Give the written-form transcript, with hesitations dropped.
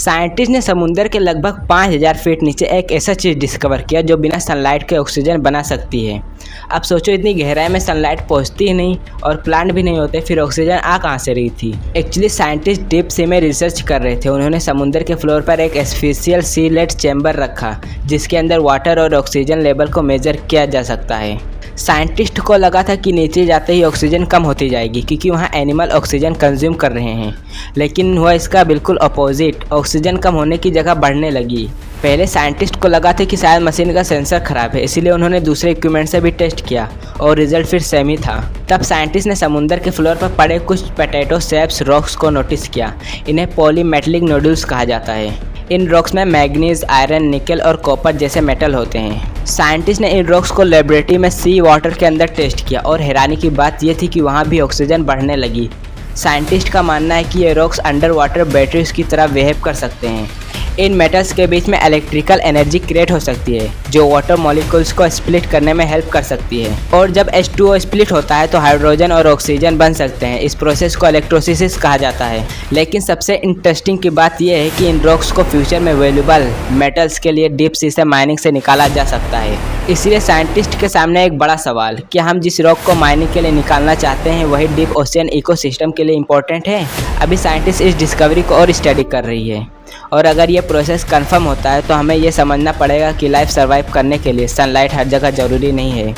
Scientist ने समुंदर के लगभग 5000 फीट नीचे एक ऐसा चीज़ डिस्कवर किया जो बिना सनलाइट के ऑक्सीजन बना सकती है। अब सोचो, इतनी गहराई में सनलाइट पहुंचती ही नहीं और प्लांट भी नहीं होते, फिर ऑक्सीजन आ कहाँ से रही थी। एक्चुअली साइंटिस्ट डीप सी में रिसर्च कर रहे थे। उन्होंने समुंदर के फ्लोर पर एक स्पेशल सीलेट चैम्बर रखा जिसके अंदर वाटर और ऑक्सीजन लेवल को मेजर किया जा सकता है। साइंटिस्ट को लगा था कि नीचे जाते ही ऑक्सीजन कम होती जाएगी क्योंकि वहाँ एनिमल ऑक्सीजन कंज्यूम कर रहे हैं, लेकिन हुआ इसका बिल्कुल अपोजिट। ऑक्सीजन कम होने की जगह बढ़ने लगी। पहले साइंटिस्ट को लगा था कि शायद मशीन का सेंसर खराब है, इसीलिए उन्होंने दूसरे इक्विपमेंट से भी टेस्ट किया और रिजल्ट फिर सेम ही था। तब साइंटिस्ट ने समुंदर के फ्लोर पर पड़े कुछ पोटैटो शेप्स रॉक्स को नोटिस किया। इन्हें पॉलीमेटलिक नोड्यूल्स कहा जाता है। इन रॉक्स में मैग्नीज, आयरन, निकल और कॉपर जैसे मेटल होते हैं। साइंटिस्ट ने इन रॉक्स को लेबोरेटरी में सी वाटर के अंदर टेस्ट किया और हैरानी की बात यह थी कि वहाँ भी ऑक्सीजन बढ़ने लगी। साइंटिस्ट का मानना है कि ये रॉक्स अंडर वाटर बैटरीज की तरह बिहेव कर सकते हैं। इन मेटल्स के बीच में इलेक्ट्रिकल एनर्जी क्रिएट हो सकती है जो वाटर मॉलिक्यूल्स को स्प्लिट करने में हेल्प कर सकती है, और जब H2O स्प्लिट होता है तो हाइड्रोजन और ऑक्सीजन बन सकते हैं। इस प्रोसेस को इलेक्ट्रोलिसिस कहा जाता है। लेकिन सबसे इंटरेस्टिंग की बात यह है कि इन रॉक्स को फ्यूचर में वैल्यूएबल मेटल्स के लिए डीप सी से माइनिंग से निकाला जा सकता है। इसलिए साइंटिस्ट के सामने एक बड़ा सवाल, क्या हम जिस रॉक को माइनिंग के लिए निकालना चाहते हैं वही डीप ओशियन इकोसिस्टम के लिए इम्पोर्टेंट है? अभी साइंटिस्ट इस डिस्कवरी को और स्टडी कर रही है, और अगर ये प्रोसेस कंफर्म होता है तो हमें ये समझना पड़ेगा कि लाइफ सर्वाइव करने के लिए सनलाइट हर जगह ज़रूरी नहीं है।